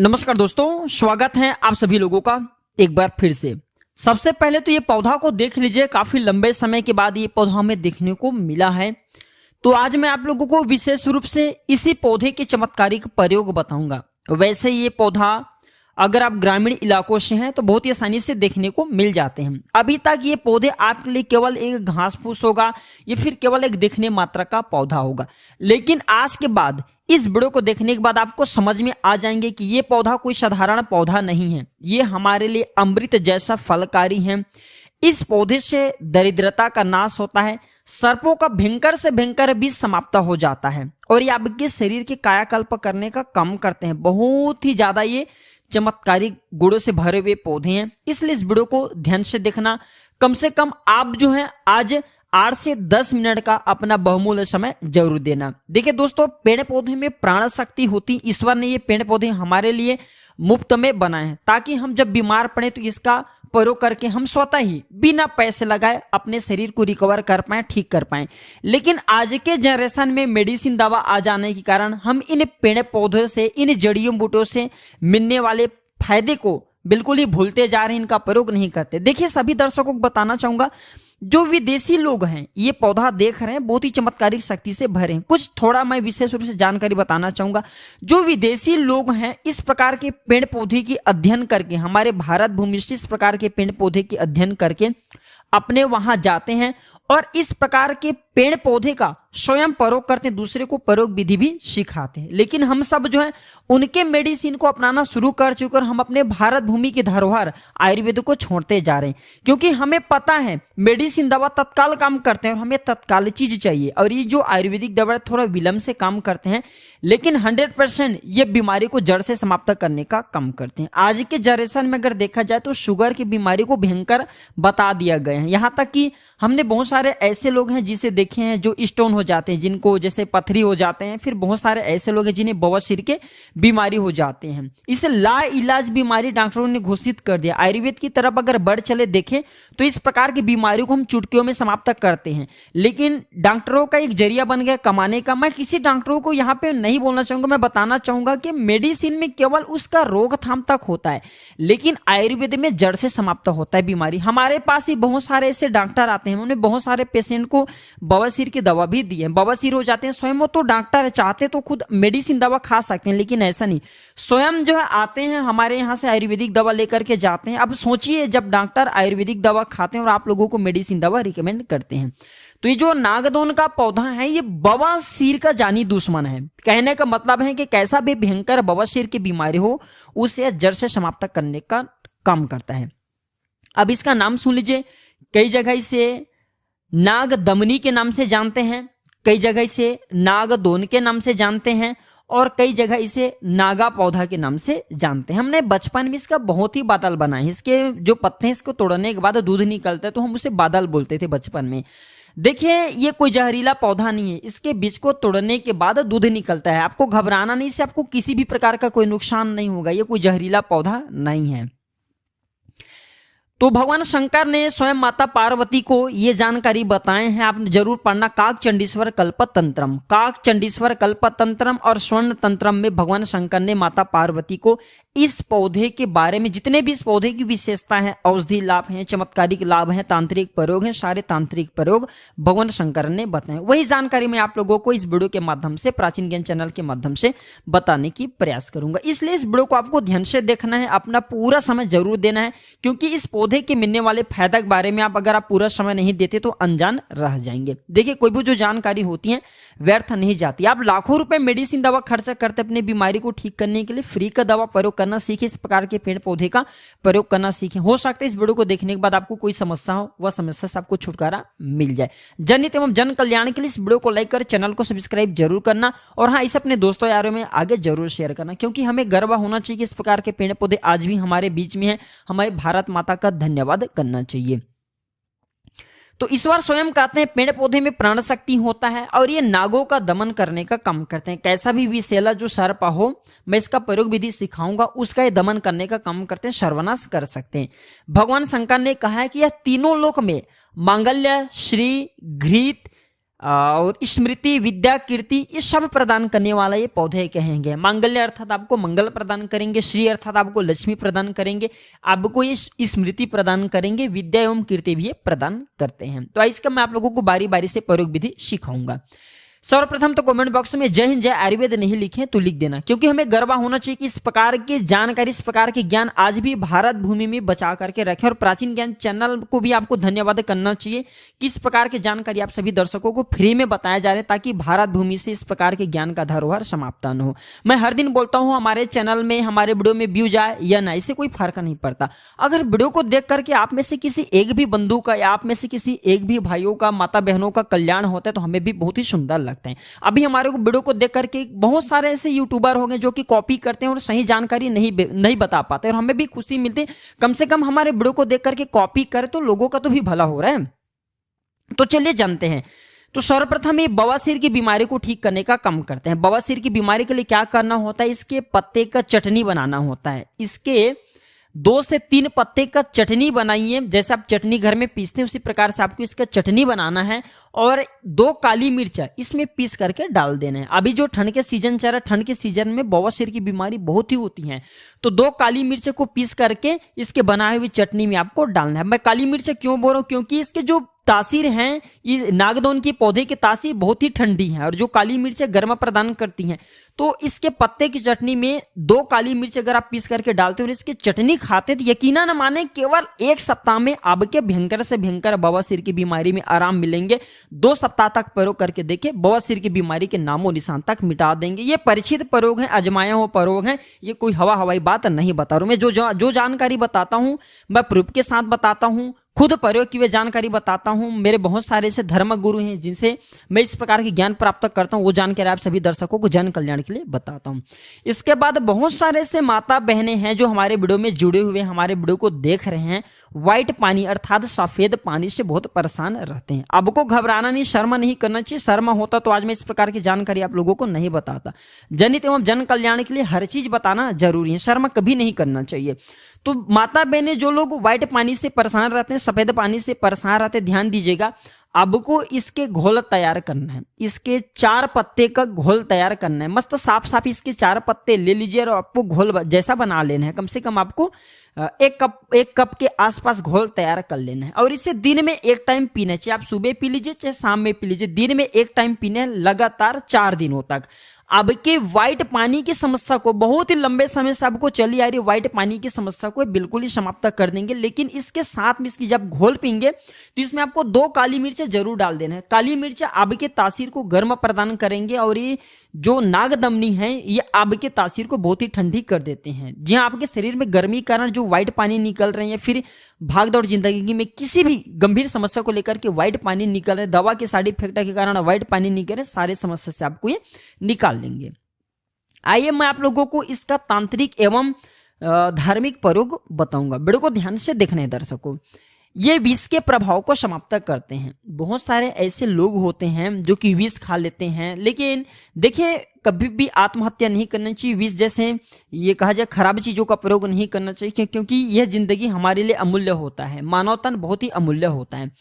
नमस्कार दोस्तों, स्वागत है आप सभी लोगों का एक बार फिर से। सबसे पहले तो ये पौधा को देख लीजिए, काफी लंबे समय के बाद ये पौधा हमें देखने को मिला है। तो आज मैं आप लोगों को विशेष रूप से इसी पौधे के चमत्कारिक प्रयोग बताऊंगा। वैसे ये पौधा अगर आप ग्रामीण इलाकों से हैं तो बहुत ही आसानी से देखने को मिल जाते हैं। अभी तक ये पौधे आपके लिए केवल एक घास फूस होगा या फिर केवल एक दिखने मात्र का पौधा होगा, लेकिन आज के बाद इस वीडियो को देखने के बाद आपको समझ में आ जाएंगे कि ये पौधा कोई साधारण पौधा नहीं है, ये हमारे लिए अमृत जैसा फलकारी है। इस पौधे से दरिद्रता का नाश होता है, सर्पों का भयंकर से भयंकर विष समाप्त हो जाता है और ये आपके शरीर के कायाकल्प करने का काम करते हैं। बहुत ही ज्यादा ये चमत्कारिक गुणों से भरे हुए पौधे हैं, इसलिए इस वीडियो को ध्यान से देखना। कम से कम आप जो है आज 8 से 10 मिनट का अपना बहुमूल्य समय जरूर देना। देखिए दोस्तों, पेड़ पौधे में प्राण शक्ति होती। ईश्वर ने ये पेड़ पौधे हमारे लिए मुफ्त में बनाए हैं ताकि हम जब बीमार पड़े तो इसका प्रयोग करके हम स्वतः ही बिना पैसे लगाए अपने शरीर को रिकवर कर पाए, ठीक कर पाए। लेकिन आज के जनरेशन में मेडिसिन दवा आ जाने के कारण हम इन पेड़ पौधों से, इन जड़ियों बूटों से मिलने वाले फायदे को बिल्कुल ही भूलते जा रहे हैं, इनका प्रयोग नहीं करते। देखिए, सभी दर्शकों को बताना चाहूंगा, जो विदेशी लोग हैं ये पौधा देख रहे हैं, बहुत ही चमत्कारिक शक्ति से भरे हैं। कुछ थोड़ा मैं विशेष रूप से जानकारी बताना चाहूंगा। जो विदेशी लोग हैं इस प्रकार के पेड़ पौधे की अध्ययन करके, हमारे भारत भूमि से इस प्रकार के पेड़ पौधे की अध्ययन करके अपने वहां जाते हैं और इस प्रकार के पेड़ पौधे का स्वयं प्रयोग करते हैं, दूसरे को प्रयोग विधि भी सिखाते हैं। लेकिन हम सब जो है उनके मेडिसिन को अपनाना शुरू कर चुके और हम अपने भारत भूमि की धरोहर आयुर्वेद को छोड़ते जा रहे हैं, क्योंकि हमें पता है मेडिसिन दवा तत्काल काम करते हैं और हमें तत्काल चीज चाहिए। और ये जो आयुर्वेदिक दवा थोड़ा विलंब से काम करते हैं, लेकिन 100% ये बीमारी को जड़ से समाप्त करने का काम करते हैं। आज के जनरेशन में अगर देखा जाए तो शुगर की बीमारी को भयंकर बता दिया गया है। यहाँ तक कि हमने बहुत सारे ऐसे लोग हैं जिसे देखे हैं जो स्टोन हो जाते हैं, जिनको जैसे पथरी हो जाते हैं। फिर बहुत सारे ऐसे लोग हैं जिन्हें बवासीर के बीमारी हो जाते हैं। इसे लाइलाज बीमारी डॉक्टरों ने घोषित कर दिया। आयुर्वेद की तरफ अगर बढ़ चले देखें तो इस प्रकार की बीमारियों को हम चुटकियों में समाप्त करते हैं, लेकिन डॉक्टरों का एक जरिया बन गया कमाने का। मैं किसी डॉक्टरों को यहाँ पे नहीं बोलना चाहूंगा, मैं बताना चाहूंगा कि मेडिसिन में केवल उसका रोकथाम तक होता है, लेकिन आयुर्वेद में जड़ से समाप्त होता है बीमारी। हमारे पास ही बहुत सारे ऐसे डॉक्टर आते हैं, उन्होंने बहुत सारे पेशेंट को बवासीर की दवा भी दी है, बवासीर हो जाते हैं। स्वयं वो तो डॉक्टर चाहते तो खुद मेडिसिन दवा खा सकते हैं, लेकिन ऐसा नहीं, स्वयं जो है आते हैं हमारे यहाँ से आयुर्वेदिक दवा लेकर के जाते हैं। अब सोचिए, जब डॉक्टर आयुर्वेदिक दवा खाते हैं और आप लोगों को मेडिसिन दवा रिकमेंड करते हैं, तो ये जो नागदोन का पौधा है ये बवासीर का जानी दुश्मन है। कहने का मतलब है कि कैसा भी भयंकर बवासीर की बीमारी हो उसे जड़ से समाप्त करने का काम करता है। अब इसका नाम सुन लीजिए, कई जगह इसे नाग दमनी के नाम से जानते हैं, कई जगह इसे नागदोन के नाम से जानते हैं और कई जगह इसे नागा पौधा के नाम से जानते हैं। हमने बचपन में इसका बहुत ही बादल बनाए। इसके जो पत्ते हैं इसको तोड़ने के बाद दूध निकलता है तो हम उसे बादल बोलते थे बचपन में। देखिए, ये कोई जहरीला पौधा नहीं है, इसके बीज को तोड़ने के बाद दूध निकलता है। आपको घबराना नहीं, इससे आपको किसी भी प्रकार का कोई नुकसान नहीं होगा। ये कोई जहरीला पौधा नहीं है। तो भगवान शंकर ने स्वयं माता पार्वती को ये जानकारी बताए हैं, आपने जरूर पढ़ना। काक चंडीश्वर कल्पतंत्रम, काक चंडीश्वर कल्पतंत्रम और स्वर्ण तंत्रम में भगवान शंकर ने माता पार्वती को इस पौधे के बारे में, जितने भी इस पौधे की विशेषता है, औषधि लाभ हैं, चमत्कारिक लाभ हैं, तांत्रिक प्रयोग हैं, सारे तांत्रिक प्रयोग भगवान शंकर ने बताए। वही जानकारी मैं आप लोगों को इस वीडियो के माध्यम से, प्राचीन ज्ञान चैनल के माध्यम से बताने की प्रयास करूंगा। इसलिए इस वीडियो को आपको ध्यान से देखना है, अपना पूरा समय जरूर देना है, क्योंकि इस पौधे के मिलने वाले फायदा के बारे में आप अगर आप पूरा समय नहीं देते तो अनजान रह जाएंगे। देखिए, कोई भी जो जानकारी होती है व्यर्थ नहीं जाती। आप लाखों रुपए मेडिसिन दवा खर्चा करते अपनी बीमारी को ठीक करने के लिए, फ्री का दवा प्रयोग करना सीखे, इस प्रकार के पेड़ पौधे का प्रयोग करना सीखे। हो सकता है इस वीडियो को देखने के बाद आपको कोई समस्या हो, वह समस्या से आपको छुटकारा मिल जाए। जनहित एवं जन कल्याण के लिए इस वीडियो को लाइक कर चैनल को सब्सक्राइब जरूर करना और हाँ, इसे अपने दोस्तों यारों में आगे जरूर शेयर करना, क्योंकि हमें गर्व होना चाहिए कि इस प्रकार के पेड़ पौधे आज भी हमारे बीच में है। हमारे भारत माता का धन्यवाद करना चाहिए। तो ईश्वर स्वयं कहते हैं पेड़ पौधे में प्राण शक्ति होता है और ये नागों का दमन करने का काम करते हैं। कैसा भी विषैला जो सर्प हो, मैं इसका प्रयोग विधि सिखाऊंगा, उसका ये दमन करने का काम करते हैं, सर्वनाश कर सकते हैं। भगवान शंकर ने कहा है कि यह तीनों लोक में मांगल्य, श्री, घृत, और स्मृति, विद्या, कीर्ति, ये सब प्रदान करने वाला ये पौधे कहेंगे। मांगल्य अर्थात आपको मंगल प्रदान करेंगे, श्री अर्थात आपको लक्ष्मी प्रदान करेंगे, आपको ये स्मृति प्रदान करेंगे, विद्या एवं कीर्ति भी ये प्रदान करते हैं। तो इसका मैं आप लोगों को बारी बारी से प्रयोग विधि सिखाऊंगा। सर्वप्रथम तो कमेंट बॉक्स में जय हिंद जय आयुर्वेद नहीं लिखें तो लिख देना, क्योंकि हमें गर्व होना चाहिए कि इस प्रकार की जानकारी, इस प्रकार के ज्ञान आज भी भारत भूमि में बचा करके रखे। और प्राचीन ज्ञान चैनल को भी आपको धन्यवाद करना चाहिए कि इस प्रकार की जानकारी आप सभी दर्शकों को फ्री में बताया जा रहा है, ताकि भारत भूमि से इस प्रकार के ज्ञान का धरोहर समाप्त न हो। मैं हर दिन बोलता हूँ हमारे चैनल में, हमारे वीडियो में व्यूज आए या ना, इससे कोई फर्क नहीं पड़ता। अगर वीडियो को देख करके आप में से किसी एक भी बंधु का या आप में से किसी एक भी भाइयों का, माता बहनों का कल्याण होता है तो हमें भी बहुत ही सुंदर लगता है। अभी हमारे को वीडियो को देख करके बहुत सारे ऐसे यूट्यूबर हो गए जो कि कॉपी करते हैं और सही जानकारी नहीं बता पाते, और हमें भी खुशी मिलती है कम से कम हमारे वीडियो को देख करके कॉपी करे तो लोगों का तो भी भला हो रहा है। तो चलिए जानते हैं। तो सर्वप्रथम ये बवासीर की बीमारी को ठीक करने का काम करते हैं। बवासीर की बीमारी के लिए क्या करना होता है, इसके पत्ते का चटनी बनाना होता है। इसके 2 से 3 पत्ते का चटनी बनाइए, जैसे आप चटनी घर में पीसते हैं उसी प्रकार से आपको इसका चटनी बनाना है। और 2 काली मिर्च इसमें पीस करके डाल देना है। अभी जो ठंड के सीजन चल रहा है, ठंड के सीजन में बवासीर की बीमारी बहुत ही होती है, तो 2 काली मिर्च को पीस करके इसके बनाए हुई चटनी में आपको डालना है। मैं काली मिर्च क्यों बोल रहा हूँ, क्योंकि इसके जो तासीर हैं, ये नागदौन की पौधे की तासीर बहुत ही ठंडी है, और जो काली मिर्च गर्मा प्रदान करती हैं। तो इसके पत्ते की चटनी में 2 काली मिर्च अगर आप पीस करके डालते हो और इसकी चटनी खाते तो यकीनन न माने केवल 1 सप्ताह में आपके भयंकर से भयंकर बवासीर की बीमारी में आराम मिलेंगे। 2 सप्ताह तक प्रयोग करके देखिए, बवासीर की बीमारी के नामो निशान तक मिटा देंगे। ये परिचित प्रयोग है, आजमाया हुआ प्रयोग है, ये कोई हवाई बात नहीं बता रहा हूं मैं। जो जानकारी बताता हूं मैं प्रूफ के साथ बताता हूं, खुद प्रयोग की हुई जानकारी बताता हूं। मेरे बहुत सारे ऐसे धर्म गुरु हैं जिनसे मैं इस प्रकार की ज्ञान प्राप्त करता हूं, वो जानकारी आप सभी दर्शकों को जन कल्याण के लिए बताता हूं। इसके बाद बहुत सारे ऐसे माता बहनें हैं जो हमारे वीडियो में जुड़े हुए, हमारे वीडियो को देख रहे हैं, व्हाइट पानी अर्थात सफेद पानी से बहुत परेशान रहते हैं। आपको घबराना नहीं, शर्मा नहीं करना चाहिए। शर्मा होता तो आज मैं इस प्रकार की जानकारी आप लोगों को नहीं बताता। जनित एवं जन कल्याण के लिए हर चीज बताना जरूरी है, शर्मा कभी नहीं करना चाहिए। तो माता बहनें जो लोग व्हाइट पानी से परेशान रहते हैं, सफेद पानी से परेशान रहते हैं, ध्यान दीजिएगा। आपको इसके घोल तैयार करना है, इसके 4 पत्ते का घोल तैयार करना है। मस्त साफ साफ इसके 4 पत्ते ले लीजिए और आपको घोल जैसा बना लेना है। कम से कम आपको 1 कप के आसपास घोल तैयार कर लेना है। और इसे दिन में 1 टाइम पीना चाहिए। आप सुबह पी लीजिए चाहे शाम में पी लीजिए, दिन में 1 टाइम पीने लगातार 4 दिनों तक। आपके व्हाइट पानी की समस्या को, बहुत ही लंबे समय से आपको चली आ रही व्हाइट पानी की समस्या को बिल्कुल ही समाप्त कर देंगे। लेकिन इसके साथ में इसकी जब घोल पीएंगे तो इसमें आपको 2 काली मिर्च जरूर डाल देना है। काली मिर्च आपके तासीर को गर्म प्रदान करेंगे, और ये जो नागदमनी है ये आपके तासीर को बहुत ही ठंडी कर देते हैं। जी हाँ, आपके शरीर में गर्मी के कारण जो व्हाइट पानी निकल रहे हैं, फिर भागदौड़ जिंदगी में किसी भी गंभीर समस्या को लेकर के व्हाइट पानी निकल रहे, दवा के साइड इफेक्ट के कारण व्हाइट पानी निकल रहे, सारे समस्या से आपको ये निकाल लेंगे। आइए मैं आप लोगों को इसका तांत्रिक एवं धार्मिक प्रयोग बताऊंगा। वीडियो को ध्यान से देखना है दर्शकों। ये विष के प्रभाव को समाप्त करते हैं। बहुत सारे ऐसे लोग होते हैं जो कि विष खा लेते हैं, लेकिन देखिए कभी भी आत्महत्या नहीं करना चाहिए। विष जैसे ये कहा जाए खराब चीजों का प्रयोग नहीं करना चाहिए, क्योंकि यह जिंदगी हमारे लिए अमूल्य होता है, मानव तन बहुत ही अमूल्य होता है।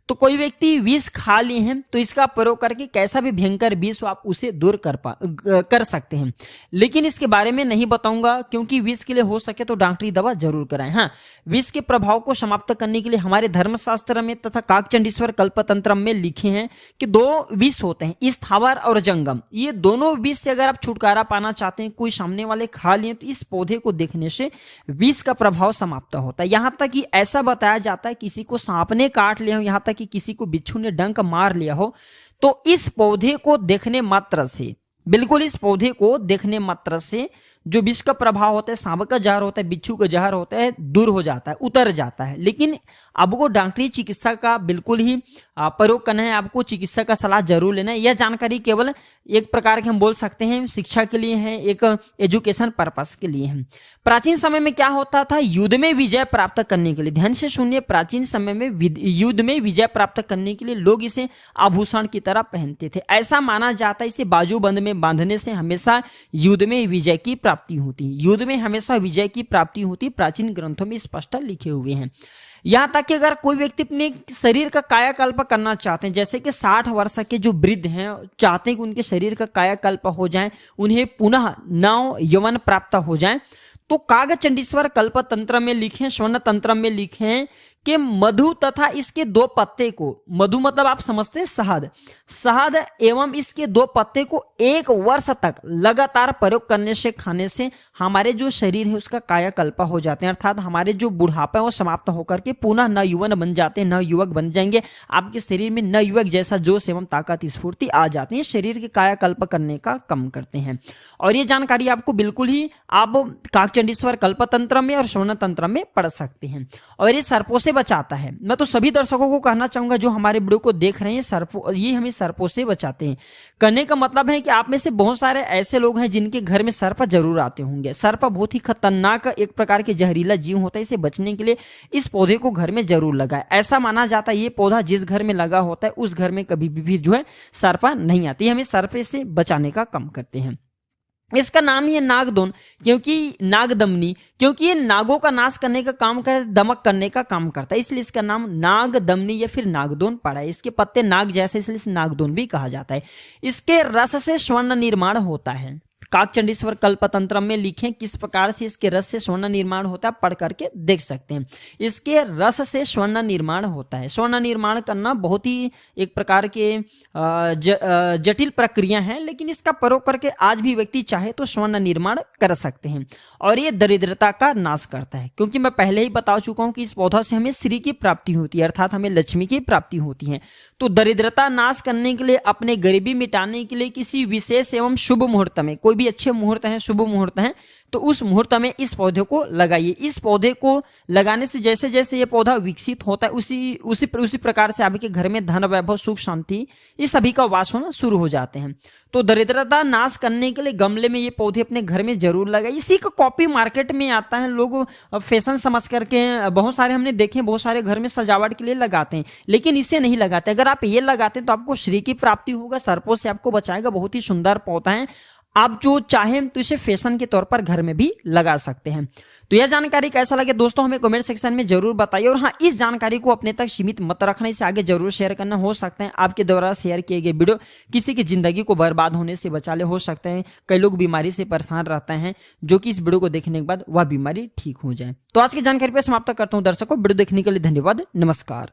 तो कोई व्यक्ति विष खा लिए हैं तो इसका प्रयोग करके कैसा भी भयंकर विष हो आप उसे दूर कर सकते हैं। लेकिन इसके बारे में नहीं बताऊंगा, क्योंकि विष के लिए हो सके तो डॉक्टरी दवा जरूर कराएं। हाँ, विष के प्रभाव को समाप्त करने के लिए हमारे धर्मशास्त्र में तथा काकचंडीश्वर कल्पतंत्र में लिखे हैं कि 2 विष होते हैं, स्थावर और जंगम। ये दोनों विष से अगर आप छुटकारा पाना चाहते हैं, कोई सामने वाले खा लिए तो इस पौधे को देखने से विष का प्रभाव समाप्त होता है। यहां तक कि ऐसा बताया जाता है किसी को सांप ने काट लिया हो, यहां तक कि किसी को बिच्छू ने डंक मार लिया हो, तो इस पौधे को देखने मात्र से, बिल्कुल इस पौधे को देखने मात्र से जो विष का प्रभाव होता है, सांप का जहर होता है, बिच्छू का जहर होता है, दूर हो जाता है, उतर जाता है। लेकिन आपको डॉक्टरी चिकित्सा का बिल्कुल ही प्रयोग करना है, आपको चिकित्सा का सलाह जरूर लेना है। यह जानकारी केवल एक प्रकार के हम बोल सकते हैं शिक्षा के लिए है, एक एजुकेशन पर्पस के लिए है। प्राचीन समय में क्या होता था, युद्ध में विजय प्राप्त करने के लिए, ध्यान से सुनिए, प्राचीन समय में युद्ध में विजय प्राप्त करने के लिए लोग इसे आभूषण की तरह पहनते थे। ऐसा माना जाता है इसे बाजूबंद में बांधने से हमेशा युद्ध में विजय की प्राप्ति होती है। युद्ध में हमेशा विजय की प्राप्ति होती, प्राचीन ग्रंथों में स्पष्ट लिखे हुए हैं। यहाँ तक कि अगर कोई व्यक्ति अपने शरीर का कायाकल्प करना चाहते हैं, जैसे कि 60 वर्ष के जो वृद्ध हैं चाहते हैं कि उनके शरीर का कायाकल्प हो जाए, उन्हें पुनः नव यौवन प्राप्त हो जाए, तो कागचंडीश्वर कल्प तंत्र में लिखे, स्वर्ण तंत्र में लिखे कि मधु तथा इसके 2 पत्ते को, मधु मतलब आप समझते हैं शहद, शहद एवं इसके 2 पत्ते को 1 वर्ष तक लगातार प्रयोग करने से, खाने से हमारे जो शरीर है उसका कायाकल्प हो जाते हैं, अर्थात हमारे जो बुढ़ापा है वो समाप्त होकर के पुनः नवयुवन बन जाते हैं, नवयुवक बन जाएंगे। आपके शरीर में नवयुवक जैसा जोश एवं ताकत स्फूर्ति आ जाते हैं, शरीर के कायाकल्प करने का कम करते हैं। और ये जानकारी आपको बिल्कुल ही आप काकचंडीश्वर कल्प तंत्र में और स्वर्ण तंत्र में पढ़ सकते हैं। और ये सर्पों से बचाता है। मैं तो सभी दर्शकों को कहना चाहूंगा जो हमारे वीडियो को देख रहे हैं, सर्पों, ये हमें सर्पों से बचाते हैं। कहने का मतलब है कि आप में से बहुत सारे ऐसे लोग हैं जिनके घर में सर्प जरूर आते होंगे। सर्प बहुत ही खतरनाक एक प्रकार के जहरीला जीव होता है, इसे बचने के लिए इस पौधे को घर में जरूर लगाए। ऐसा माना जाता है ये पौधा जिस घर में लगा होता है उस घर में कभी भी जो है सर्प नहीं आती, हमें सर्प से बचाने का काम करते हैं। इसका नाम ही है नागदोन, क्योंकि नागदमनी, क्योंकि ये नागों का नाश करने का काम कर, दमक करने का काम करता है, इसलिए इसका नाम नागदमनी या फिर नागदोन पड़ा है। इसके पत्ते नाग जैसे, इसलिए इसे नागदोन भी कहा जाता है। इसके रस से स्वर्ण निर्माण होता है। काकचंडीश्वर कल्पतंत्र में लिखें किस प्रकार से इसके रस से स्वर्ण निर्माण होता है, पढ़ करके देख सकते हैं। इसके रस से स्वर्ण निर्माण होता है। स्वर्ण निर्माण करना बहुत ही एक प्रकार के जटिल प्रक्रिया है, लेकिन इसका प्रयोग करके आज भी व्यक्ति चाहे तो स्वर्ण निर्माण कर सकते हैं। और ये दरिद्रता का नाश करता है, क्योंकि मैं पहले ही बता चुका हूं कि इस पौधा से हमें श्री की प्राप्ति होती है, अर्थात हमें लक्ष्मी की प्राप्ति होती है। तो दरिद्रता नाश करने के लिए, अपने गरीबी मिटाने के लिए किसी विशेष एवं शुभ मुहूर्त में, कोई भी अच्छे मुहूर्त हैं, शुभ मुहूर्त हैं, तो उस मुहूर्त में इस पौधे को लगाइए। इस पौधे को लगाने से जैसे जैसे ये पौधा विकसित होता है उसी प्रकार से आपके घर में धन, वैभव, सुख, शांति ये सभी का वास होना शुरू हो जाते हैं। तो दरिद्रता नाश करने के लिए गमले में ये पौधे अपने घर में जरूर लगाइए। इसी का कॉपी मार्केट में आता है, लोग फैशन समझ करके बहुत सारे हमने देखे, बहुत सारे घर में सजावट के लिए लगाते हैं, लेकिन इसे नहीं लगाते। अगर आप ये लगाते हैं तो आपको श्री की प्राप्ति होगा, सर्पों से आपको बचाएगा। बहुत ही सुंदर पौधा है, आप जो चाहें तो इसे फैशन के तौर पर घर में भी लगा सकते हैं। तो यह जानकारी कैसा लगे दोस्तों हमें कमेंट सेक्शन में जरूर बताइए। और हाँ, इस जानकारी को अपने तक सीमित मत रखना, इसे आगे जरूर शेयर करना। हो सकता है आपके द्वारा शेयर किए गए वीडियो किसी की जिंदगी को बर्बाद होने से बचा ले। हो सकता है कई लोग बीमारी से परेशान रहते हैं, जो कि इस वीडियो को देखने के बाद वह बीमारी ठीक हो जाए। तो आज की जानकारी पर समाप्त करता हूँ दर्शकों। वीडियो देखने के लिए धन्यवाद। नमस्कार।